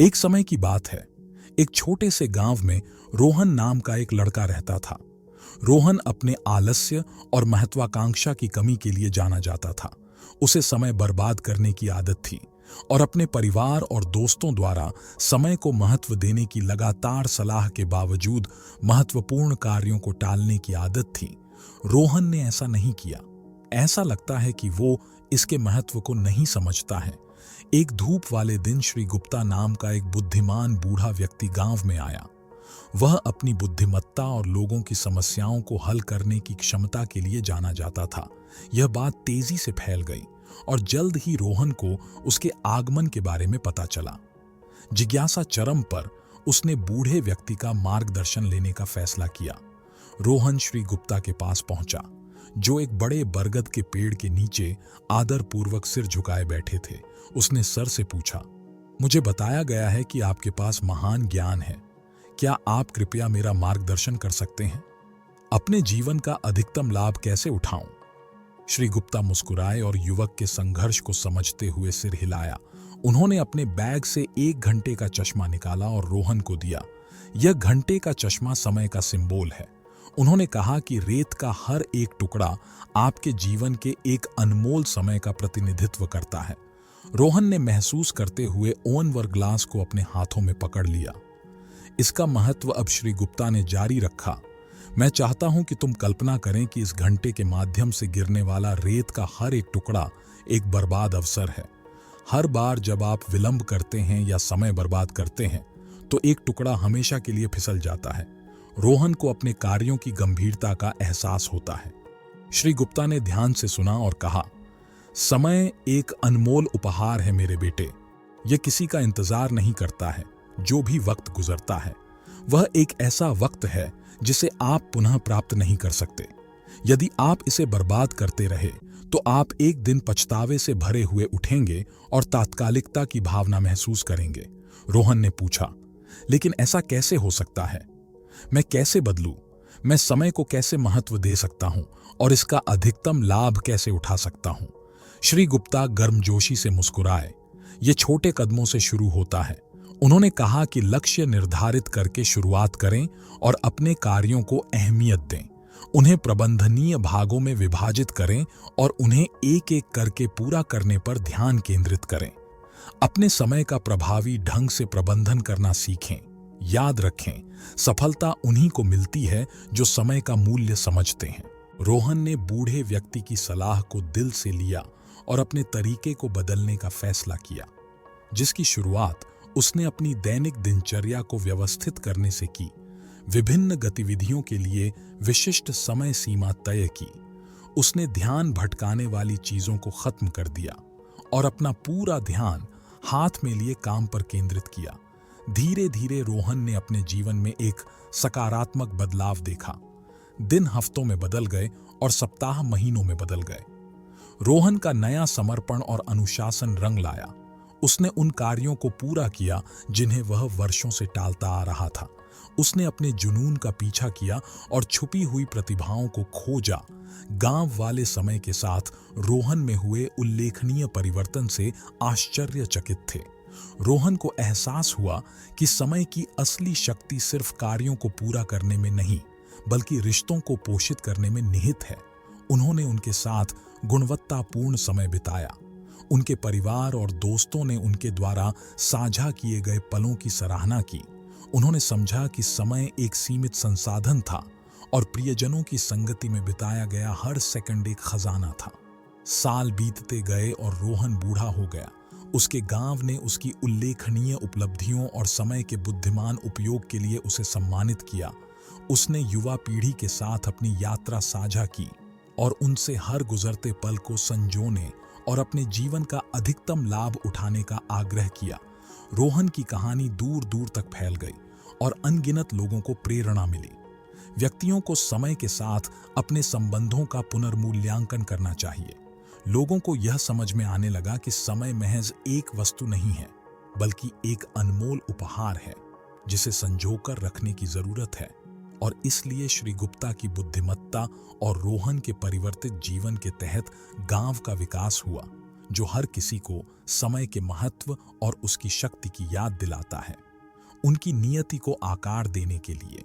एक समय की बात है। एक छोटे से गांव में रोहन नाम का एक लड़का रहता था। रोहन अपने आलस्य और महत्वाकांक्षा की कमी के लिए जाना जाता था। उसे समय बर्बाद करने की आदत थी और अपने परिवार और दोस्तों द्वारा समय को महत्व देने की लगातार सलाह के बावजूद महत्वपूर्ण कार्यों को टालने की आदत थी। रोहन ने ऐसा नहीं किया। ऐसा लगता है कि वो इसके महत्व को नहीं समझता है। एक धूप वाले दिन श्री गुप्ता नाम का एक बुद्धिमान बूढ़ा व्यक्ति गांव में आया। वह अपनी बुद्धिमत्ता और लोगों की समस्याओं को हल करने की क्षमता के लिए जाना जाता था। यह बात तेजी से फैल गई और जल्द ही रोहन को उसके आगमन के बारे में पता चला। जिज्ञासा चरम पर उसने बूढ़े व्यक्ति का मार्गदर्शन लेने का फैसला किया। रोहन श्री गुप्ता के पास पहुंचा, जो एक बड़े बरगद के पेड़ के नीचे आदरपूर्वक सिर झुकाए बैठे थे। उसने सर से पूछा, मुझे बताया गया है कि आपके पास महान ज्ञान है। क्या आप कृपया मेरा मार्गदर्शन कर सकते हैं? अपने जीवन का अधिकतम लाभ कैसे उठाऊं? श्री गुप्ता मुस्कुराए और युवक के संघर्ष को समझते हुए सिर हिलाया। उन्होंने अपने बैग से 1 घंटे का चश्मा निकाला और रोहन को दिया। यह घंटे का चश्मा समय का सिंबल है। उन्होंने कहा कि रेत का हर एक टुकड़ा आपके जीवन के एक अनमोल समय का प्रतिनिधित्व करता है। रोहन ने महसूस करते हुए ओनवर ग्लास को अपने हाथों में पकड़ लिया। इसका महत्व अब श्री गुप्ता ने जारी रखा। मैं चाहता हूं कि तुम कल्पना करें कि इस घंटे के माध्यम से गिरने वाला रेत का हर एक टुकड़ा एक बर्बाद अवसर है। हर बार जब आप विलंब करते हैं या समय बर्बाद करते हैं तो एक टुकड़ा हमेशा के लिए फिसल जाता है। रोहन को अपने कार्यों की गंभीरता का एहसास होता है। श्री गुप्ता ने ध्यान से सुना और कहा, समय एक अनमोल उपहार है मेरे बेटे। यह किसी का इंतजार नहीं करता है। जो भी वक्त गुजरता है वह एक ऐसा वक्त है जिसे आप पुनः प्राप्त नहीं कर सकते। यदि आप इसे बर्बाद करते रहे तो आप एक दिन पछतावे से भरे हुए उठेंगे और तात्कालिकता की भावना महसूस करेंगे। रोहन ने पूछा, लेकिन ऐसा कैसे हो सकता है? मैं कैसे बदलूं? मैं समय को कैसे महत्व दे सकता हूं और इसका अधिकतम लाभ कैसे उठा सकता हूं? श्री गुप्ता गर्मजोशी से मुस्कुराए। ये छोटे कदमों से शुरू होता है। उन्होंने कहा कि लक्ष्य निर्धारित करके शुरुआत करें और अपने कार्यों को अहमियत दें। उन्हें प्रबंधनीय भागों में विभाजित करें और उन्हें एक एक करके पूरा करने पर ध्यान केंद्रित करें। अपने समय का प्रभावी ढंग से प्रबंधन करना सीखें। याद रखें, सफलता उन्हीं को मिलती है जो समय का मूल्य समझते हैं। रोहन ने बूढ़े व्यक्ति की सलाह को दिल से लिया और अपने तरीके को बदलने का फैसला किया, जिसकी शुरुआत उसने अपनी दैनिक दिनचर्या को व्यवस्थित करने से की। विभिन्न गतिविधियों के लिए विशिष्ट समय सीमा तय की। उसने ध्यान भटकाने वाली चीजों को खत्म कर दिया और अपना पूरा ध्यान हाथ में लिए काम पर केंद्रित किया। धीरे धीरे रोहन ने अपने जीवन में एक सकारात्मक बदलाव देखा। दिन हफ्तों में बदल गए और सप्ताह महीनों में बदल गए। रोहन का नया समर्पण और अनुशासन रंग लाया। उसने उन कार्यों को पूरा किया जिन्हें वह वर्षों से टालता आ रहा था। उसने अपने जुनून का पीछा किया और छुपी हुई प्रतिभाओं को खोजा। गांव वाले समय के साथ रोहन में हुए उल्लेखनीय परिवर्तन से आश्चर्यचकित थे। रोहन को एहसास हुआ कि समय की असली शक्ति सिर्फ कार्यों को पूरा करने में नहीं, बल्कि रिश्तों को पोषित करने में निहित है। उन्होंने उनके साथ गुणवत्तापूर्ण समय बिताया। उनके परिवार और दोस्तों ने उनके द्वारा साझा किए गए पलों की सराहना की। उन्होंने समझा कि समय एक सीमित संसाधन था और प्रियजनों की संगति में बिताया गया हर सेकंड एक खजाना था। साल बीतते गए और रोहन बूढ़ा हो गया। उसके गांव ने उसकी उल्लेखनीय उपलब्धियों और समय के बुद्धिमान उपयोग के लिए उसे सम्मानित किया। उसने युवा पीढ़ी के साथ अपनी यात्रा साझा की और उनसे हर गुजरते पल को संजोने और अपने जीवन का अधिकतम लाभ उठाने का आग्रह किया। रोहन की कहानी दूर दूर तक फैल गई और अनगिनत लोगों को प्रेरणा मिली। व्यक्तियों को समय के साथ अपने संबंधों का पुनर्मूल्यांकन करना चाहिए। लोगों को यह समझ में आने लगा कि समय महज एक वस्तु नहीं है, बल्कि एक अनमोल उपहार है जिसे संजोकर रखने की जरूरत है। और इसलिए श्री गुप्ता की बुद्धिमत्ता और रोहन के परिवर्तित जीवन के तहत गांव का विकास हुआ। जो हर किसी को समय के महत्व और उसकी शक्ति की याद दिलाता है। उनकी नियति को आकार देने के लिए